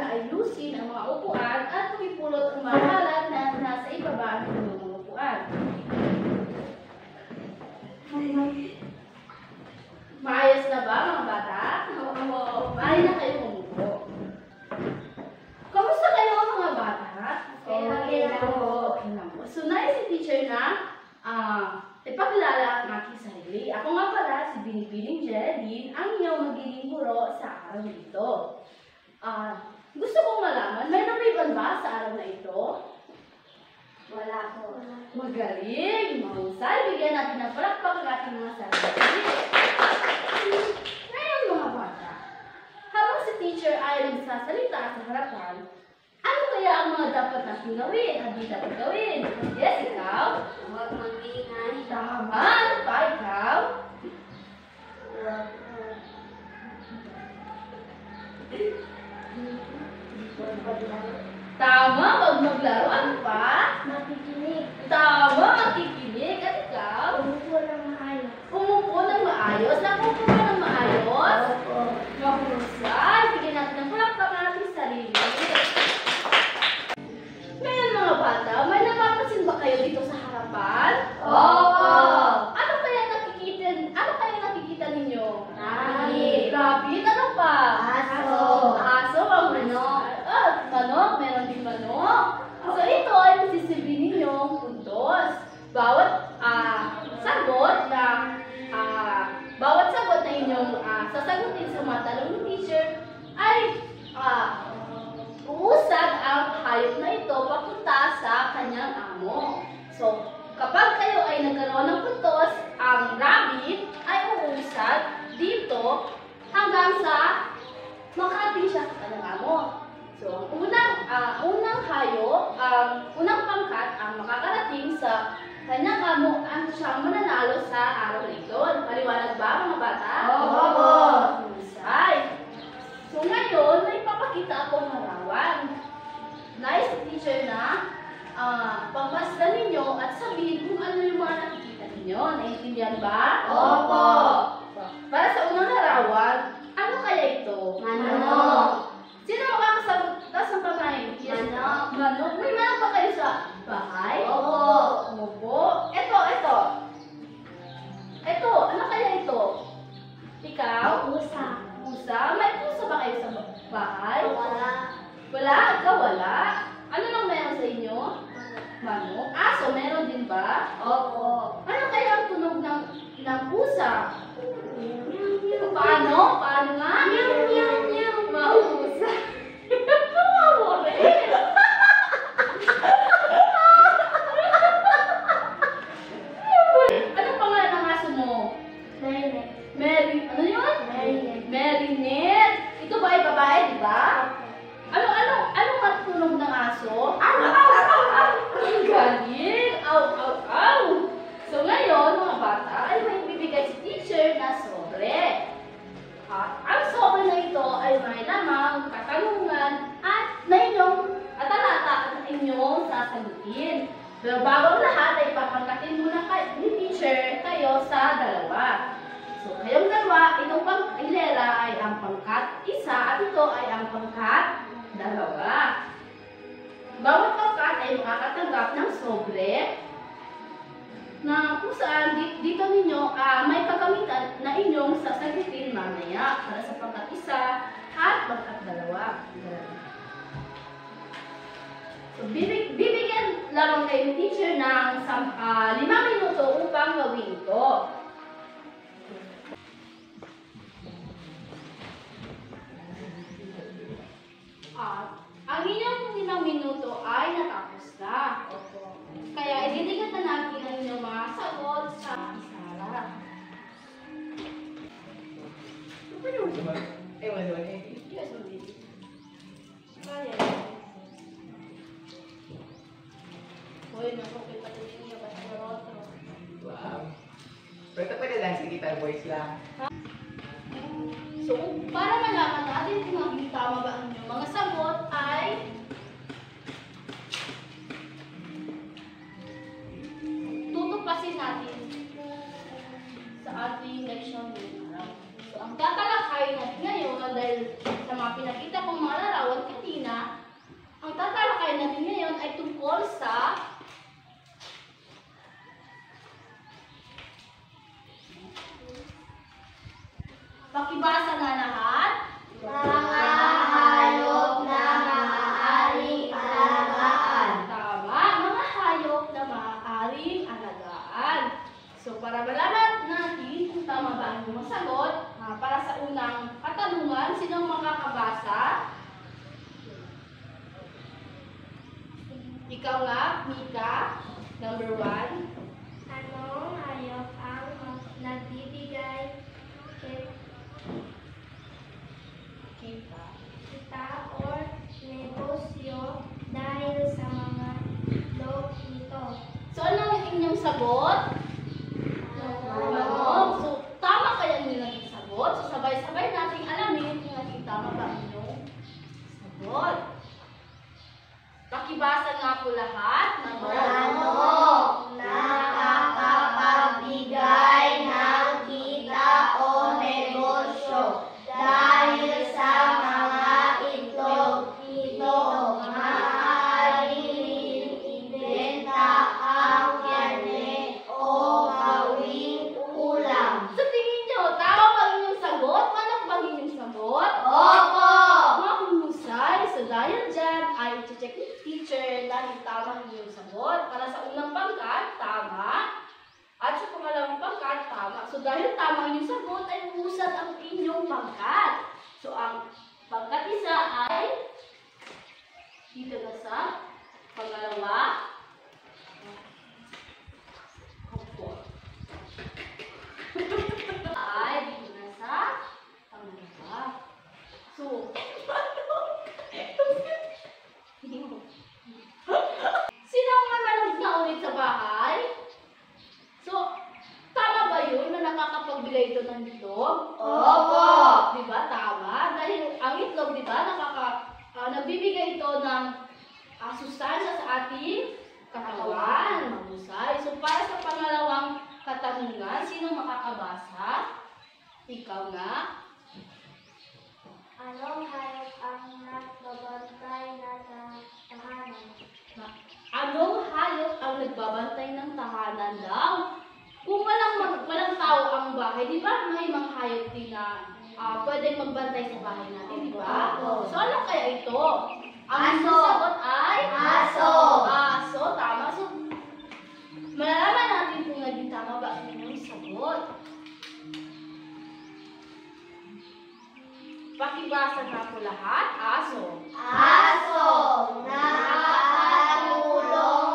ayusin ang mga upuan at pumipulot ang mga kalat na nasa ibaba ng mga upuan. Maayos na ba mga bata? Maaari na kayo umupo. Kamusta kayo mga bata? Okay lang po. So, nais si teacher na ipakilala ang aking sarili. Ako nga pala si Binibining Geraldine, ang inyong magiging guro sa araw na ito. Gusto kong malaman, may nariban ba sa araw na ito? Wala po. Magaling! Mahusay! Bigyan natin ng palakpak ang ating mga sarili. Ngayon mga bata, habang si teacher ay nagsasalita sa harapan, ano kaya ang mga dapat natin gawin at di dapat gawin? Yes, ikaw? Huwag mag-ingay. Tama! Ano pa, ikaw? Tama! Huwag maglaro. Ano pa? Makikinig. Tama! Makikinig. At ikaw? Umupo ng maayos. Umupo ng maayos. Nakupo ka ng maayos? Opo. Mahusay! Bigyan natin ng palakpak ang ating sarili. Ngayon mga bata, may napapansin ba kayo dito sa harapan? Opo. Ano kaya nakikita ninyo? Rabbit. Rabbit? Ano pa? Aso. Aso, ang manok. Manok, meron din manok. So ito ay nasisilbi ninyong puntos. Bawat sagot na inyong sasagutin sa mga tanong ng teacher ay uusad ang hayop na ito papunta sa kanyang amo. So, kapag kayo ay nagkaroon ng puntos, ang rabbit ay uusad dito hanggang sa makarating siya sa kanyang amo. So, ang unang hayop, unang pangkat ang makakarating sa kanyang amo ang siyang mananalo sa araw na ito. Maliwanag ba mga bata? Opo. Husay. So ngayon, may papakita akong larawan. Nice teacher na pagmasdan ninyo at sabihin kung ano yung mga nakikita ninyo. Naintindihan ba? Opo. Para sa unang larawan, ano kaya ito? Manok. Sino makakasagot? Taas ang kamay. Manok. Manok. May manok ba kayo sa bahay? Opo. Opo. Ito. Ano kaya ito? Ikaw? Pusa. Pusa? May pusa ba kayo sa bahay? Wala. Wala? Ikaw wala? Ano lang meron sa inyo? Manok? Aso, meron din ba? Opo. Ano kaya ang tunog ng pusa? Paano? Paano nga? Mahusa. Mawari. Anong pangalan ng aso mo? Marinette. Ano yun? Marinette. Marinette. Ito ba ay babae, di ba? Ano nga tunog ng aso? Ang galing! Aw! So ngayon, mga bata, ay may bibigay si teacher na sobre. At ang sobre na ito ay may lamang katanungan at talata na inyong sasagutin. Pero bago ang lahat ay papangkatin muna ni teacher kayo sa dalawa. So kayong dalawa, itong hilera ay ang pangkat isa at ito ay ang pangkat dalawa. Bawat pangkat ay makakatanggap ng sobre na kung saan dito ninyo may kagamitan na inyong sasagutin mamaya para sa pangkat isa at pangkat dalawa. So, bibigyan lamang kayo ng teacher ng 5 minuto upang gawin ito. Ang inyong 5 minuto ay natapos na. Kaya idiligat na natin ang inyong mga sagot sa isara. Yes, mabili. Kaya. Hoy, nakukita ko niya ba sa roto? Wow. Pero pwede lang sa guitar voice lang. So, para malaman natin kung maging tama ba ang inyong mga sagot ay tutuklasin natin sa ating leksyon ngayong araw. So, ang tatalakay natin ngayon dahil sa mga pinakita kong mga larawan kanina, ang tatalakayin natin ngayon ay tungkol sa pakibasa nga lahat. Mga hayop na maaaring alagaan. Tama, mga hayop na maaaring alagaan. So, para malaman natin kung tama ba ang iyong sagot, para sa unang katanungan, sino ang makakabasa? Ikaw nga, Mika, number 1. Anong hayop ang nagbibigay kita or negosyo dahil sa mga itlog nito? So, ano ang inyong sagot? Manok. So, tama kaya ang inyong sagot? So, sabay-sabay natin alamin kung naging tama ba ang inyong sagot. Pakibasa nga po lahat ng Manok nakakapagbigay ng kita o negosyo dahil sa mga itlog nito. Maaaring ibenta ang karne o gawing ulam. Sa tingin nyo, tama ba ang inyong sagot? Manok ba ang inyong sagot? Opo! Mahusay. So, dahil dyan, ay i-check ni teacher dahil tama ang inyong sagot. Para sa unang pangkat, tama. At sa pangalawang pangkat, tama. So, dahil tama ang inyong sagot, ay usad ang inyong pangkat. So, ang pangkat isa ay dito na sa pangalawa. Opo. Ay, dito na sa pangalawa. So, sino ang manonood na ulit sa bahay? So, tama ba yun na nakakapagbigay ito ng itlog? Opo! Diba? Tama. Dahil ang itlog, diba, nagbibigay ito ng sustansya sa ating katawan. Mahusay. So, para sa pangalawang katanungan, sino makakabasa? Ikaw nga. Anong hayop ang nagbabantay na tahanan? Anong hayop ang nagbabantay ng tahanan daw? Kung walang tao ang bahay, di ba may mga hayop din na pwedeng magbantay sa bahay natin, di ba? Opo. So, ano kaya ito? Ang Aso. sagot ay? Aso. Aso, tama. So, malalaman natin kung naging tama ba ang inyong sagot. Pakibasa na po lahat. Aso. Aso nakatulong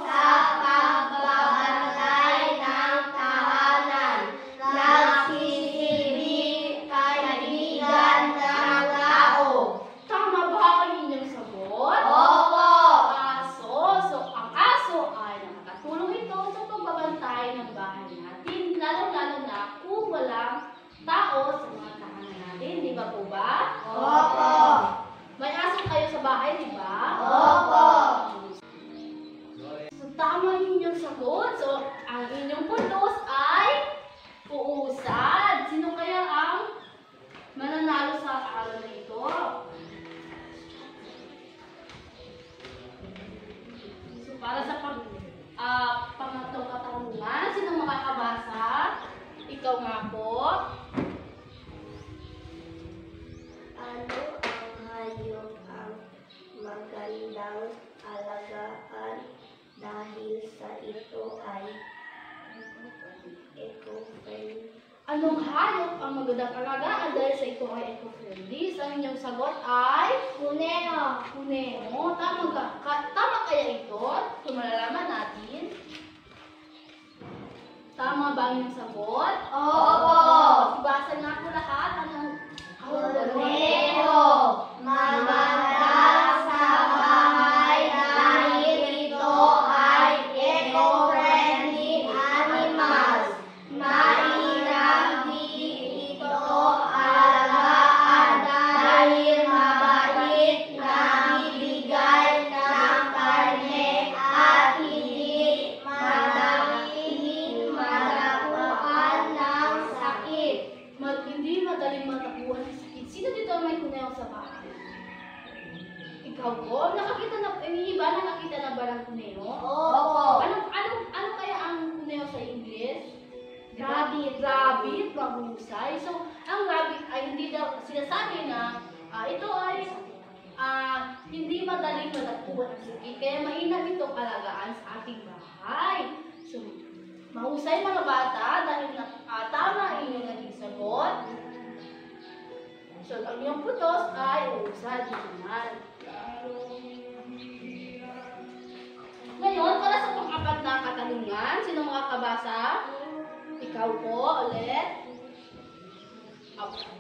sa pagbabantay ng tahanan. Nagsisilbing kaibigan ng tao. Tama ba ang inyong sagot? Opo! Aso. So, ang aso ay nakakatulong ito sa pagbabantay ng bahay natin. Lalo-lalo na kung walang tao sa mga tahanan natin. Di ba po ba? Opo! May aso kayo sa bahay, di ba? Opo! So, tama yung inyong sagot. So, ang inyong puntos ay uusad. Sino kaya ang mananalo sa araw na ito? So, para sa pangatlong katanungan, sino makakabasa? Ikaw nga po. Ano ang hayop ang magandang alagaan dahil sa ito ay eco-friendly? Anong hayop ang magandang alagaan dahil sa ito ay eco-friendly? So, ang inyong sagot ay? Kuneho. Kuneho. Tama kaya ito? So, malalaman natin. Tama ba ang inyong sagot? Opo! Ibasa nga po lahat. Anong Kuneho. Maganda sa bahay dahil ito ay eco-friendly animals. Mainam din ito alagaan dahil mabait na bibigay ng karne at hindi madapuan ng sakit. hindi madaling matakuan ng sakit. Sino sa bahay? Ikaw po? Nakakita na, yung iba nakakita na ba ng kuneo? Opo. Ano kaya ang kuneo sa English? Rabbit. Rabbit, mahusay. So, ang rabbit ay hindi daw sinasabi na ito ay hindi madaling madapuan ng sakit. Kaya mainam itong alagaan sa ating bahay. So, mahusay mga bata dahil tama inyong naging sagot. So, ang iyong putos ay usad naman. Ngayon, para sa pang-apat na katanungan, sino makakabasa? Ikaw po, ulit. Okay.